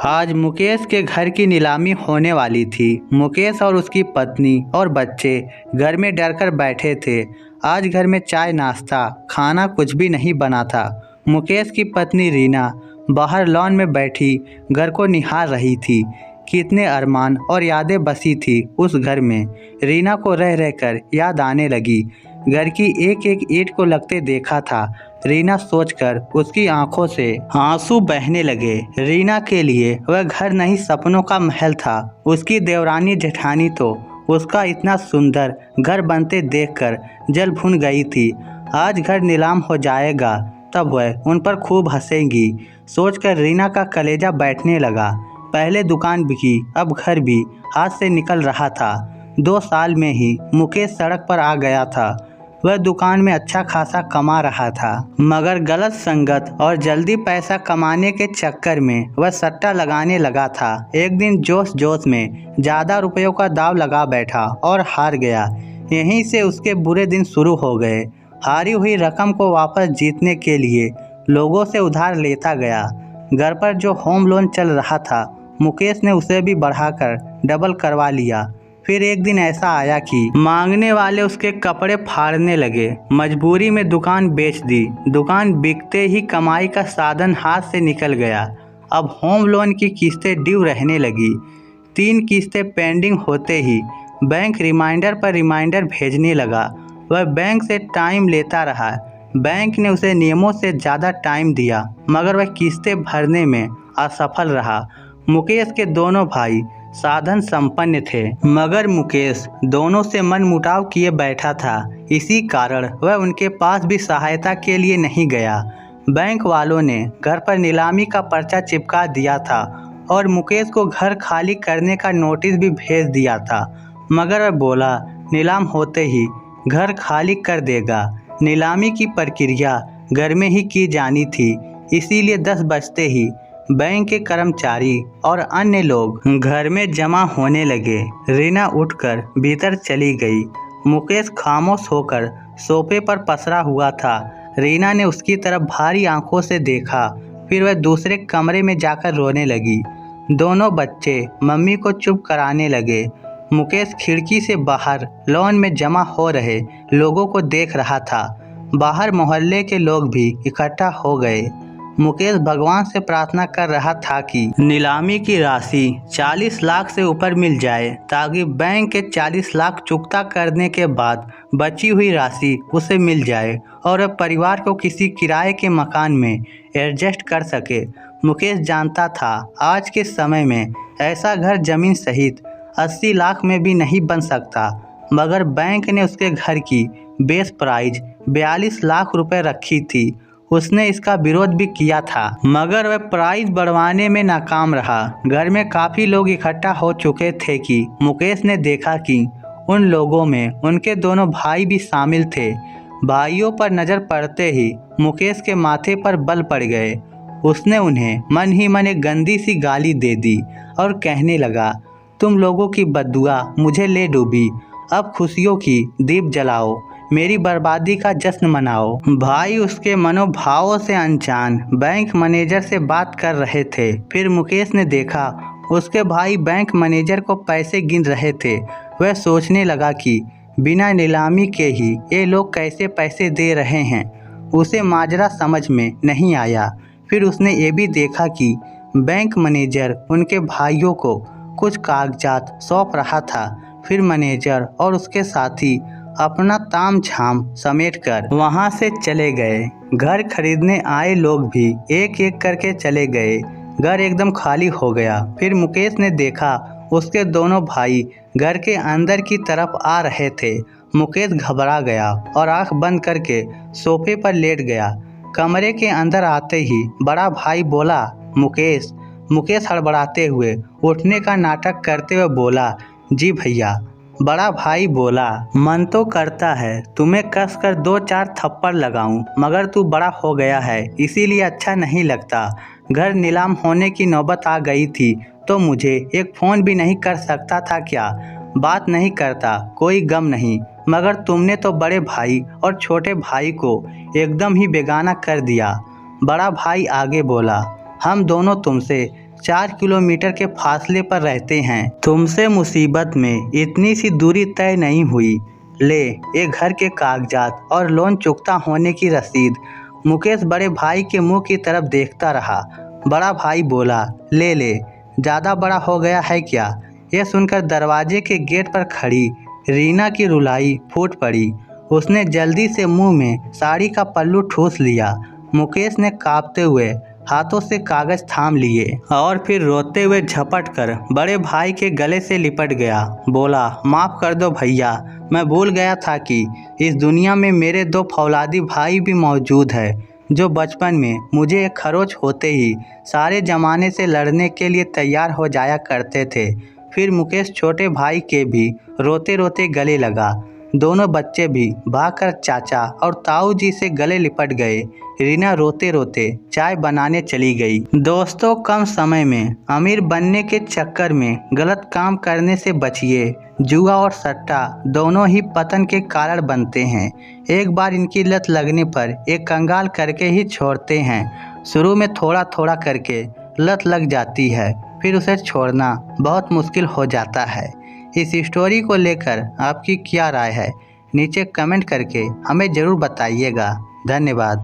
आज मुकेश के घर की नीलामी होने वाली थी। मुकेश और उसकी पत्नी और बच्चे घर में डरकर बैठे थे। आज घर में चाय नाश्ता खाना कुछ भी नहीं बना था। मुकेश की पत्नी रीना बाहर लॉन में बैठी घर को निहार रही थी। कितने अरमान और यादें बसी थी उस घर में। रीना को रह रहकर याद आने लगी। घर की एक एक ईंट को लगते देखा था। रीना सोचकर उसकी आंखों से आंसू बहने लगे। रीना के लिए वह घर नहीं सपनों का महल था। उसकी देवरानी जेठानी तो उसका इतना सुंदर घर बनते देखकर जल भुन गई थी। आज घर नीलाम हो जाएगा तब वह उन पर खूब हंसेंगी। सोचकर रीना का कलेजा बैठने लगा। पहले दुकान बिकी, अब घर भी हाथ से निकल रहा था। 2 साल में ही मुकेश सड़क पर आ गया था। वह दुकान में अच्छा खासा कमा रहा था, मगर गलत संगत और जल्दी पैसा कमाने के चक्कर में वह सट्टा लगाने लगा था। एक दिन जोश जोश में ज़्यादा रुपयों का दाव लगा बैठा और हार गया। यहीं से उसके बुरे दिन शुरू हो गए। हारी हुई रकम को वापस जीतने के लिए लोगों से उधार लेता गया। घर पर जो होम लोन चल रहा था, मुकेश ने उसे भी बढ़ाकर डबल करवा लिया। फिर एक दिन ऐसा आया कि मांगने वाले उसके कपड़े फाड़ने लगे। मजबूरी में दुकान बेच दी। दुकान बिकते ही कमाई का साधन हाथ से निकल गया। अब होम लोन की किस्तें ड्यू रहने लगी। 3 किस्तें पेंडिंग होते ही बैंक रिमाइंडर पर रिमाइंडर भेजने लगा। वह बैंक से टाइम लेता रहा। बैंक ने उसे नियमों से ज़्यादा टाइम दिया, मगर वह किस्तें भरने में असफल रहा। मुकेश के दोनों भाई साधन संपन्न थे, मगर मुकेश दोनों से मन मुटाव किए बैठा था। इसी कारण वह उनके पास भी सहायता के लिए नहीं गया। बैंक वालों ने घर पर नीलामी का पर्चा चिपका दिया था और मुकेश को घर खाली करने का नोटिस भी भेज दिया था, मगर वह बोला नीलाम होते ही घर खाली कर देगा। नीलामी की प्रक्रिया घर में ही की जानी थी, इसीलिए 10 बजते ही बैंक के कर्मचारी और अन्य लोग घर में जमा होने लगे। रीना उठकर भीतर चली गई। मुकेश खामोश होकर सोफे पर पसरा हुआ था। रीना ने उसकी तरफ भारी आंखों से देखा, फिर वह दूसरे कमरे में जाकर रोने लगी। दोनों बच्चे मम्मी को चुप कराने लगे। मुकेश खिड़की से बाहर लॉन में जमा हो रहे लोगों को देख रहा था। बाहर मोहल्ले के लोग भी इकट्ठा हो गए। मुकेश भगवान से प्रार्थना कर रहा था कि नीलामी की राशि 40 लाख से ऊपर मिल जाए, ताकि बैंक के 40 लाख चुकता करने के बाद बची हुई राशि उसे मिल जाए और वह परिवार को किसी किराए के मकान में एडजस्ट कर सके। मुकेश जानता था आज के समय में ऐसा घर जमीन सहित 80 लाख में भी नहीं बन सकता, मगर बैंक ने उसके घर की बेस प्राइस 42 लाख रुपए रखी थी। उसने इसका विरोध भी किया था, मगर वह प्राइस बढ़वाने में नाकाम रहा। घर में काफ़ी लोग इकट्ठा हो चुके थे कि मुकेश ने देखा कि उन लोगों में उनके दोनों भाई भी शामिल थे। भाइयों पर नज़र पड़ते ही मुकेश के माथे पर बल पड़ गए। उसने उन्हें मन ही मन एक गंदी सी गाली दे दी और कहने लगा, तुम लोगों की बद्दुआ मुझे ले डूबी। अब खुशियों की दीप जलाओ, मेरी बर्बादी का जश्न मनाओ। भाई उसके मनोभावों से अनजान बैंक मैनेजर से बात कर रहे थे। फिर मुकेश ने देखा उसके भाई बैंक मैनेजर को पैसे गिन रहे थे। वह सोचने लगा कि बिना नीलामी के ही ये लोग कैसे पैसे दे रहे हैं। उसे माजरा समझ में नहीं आया। फिर उसने ये भी देखा कि बैंक मैनेजर उनके भाइयों को कुछ कागजात सौंप रहा था। फिर मैनेजर और उसके साथी अपना ताम झाम समेट कर वहाँ से चले गए। घर खरीदने आए लोग भी एक एक करके चले गए। घर एकदम खाली हो गया। फिर मुकेश ने देखा उसके दोनों भाई घर के अंदर की तरफ आ रहे थे। मुकेश घबरा गया और आंख बंद करके सोफे पर लेट गया। कमरे के अंदर आते ही बड़ा भाई बोला, मुकेश। मुकेश हड़बड़ाते हुए उठने का नाटक करते हुए बोला, जी भैया। बड़ा भाई बोला, मन तो करता है तुम्हें कसकर 2-4 थप्पड़ लगाऊं, मगर तू बड़ा हो गया है, इसीलिए अच्छा नहीं लगता। घर नीलाम होने की नौबत आ गई थी तो मुझे एक फ़ोन भी नहीं कर सकता था क्या? बात नहीं करता, कोई गम नहीं, मगर तुमने तो बड़े भाई और छोटे भाई को एकदम ही बेगाना कर दिया। बड़ा भाई आगे बोला, हम दोनों तुमसे 4 किलोमीटर के फासले पर रहते हैं। तुमसे मुसीबत में इतनी सी दूरी तय नहीं हुई। ले ये घर के कागजात और लोन चुकता होने की रसीद। मुकेश बड़े भाई के मुंह की तरफ देखता रहा। बड़ा भाई बोला, ले ले, ज़्यादा बड़ा हो गया है क्या? यह सुनकर दरवाजे के गेट पर खड़ी रीना की रुलाई फूट पड़ी। उसने जल्दी से मुंह में साड़ी का पल्लू ठूस लिया। मुकेश ने कांपते हुए हाथों से कागज थाम लिए और फिर रोते हुए झपट कर बड़े भाई के गले से लिपट गया। बोला, माफ़ कर दो भैया, मैं भूल गया था कि इस दुनिया में मेरे 2 फौलादी भाई भी मौजूद है, जो बचपन में मुझे एक खरोच होते ही सारे ज़माने से लड़ने के लिए तैयार हो जाया करते थे। फिर मुकेश छोटे भाई के भी रोते रोते गले लगा। दोनों बच्चे भी भागकर चाचा और ताऊ जी से गले लिपट गए। रीना रोते रोते चाय बनाने चली गई। दोस्तों, कम समय में अमीर बनने के चक्कर में गलत काम करने से बचिए। जुआ और सट्टा दोनों ही पतन के कारण बनते हैं। एक बार इनकी लत लगने पर एक कंगाल करके ही छोड़ते हैं। शुरू में थोड़ा थोड़ा करके लत लग जाती है, फिर उसे छोड़ना बहुत मुश्किल हो जाता है। इस स्टोरी को लेकर आपकी क्या राय है? नीचे कमेंट करके हमें ज़रूर बताइएगा। धन्यवाद।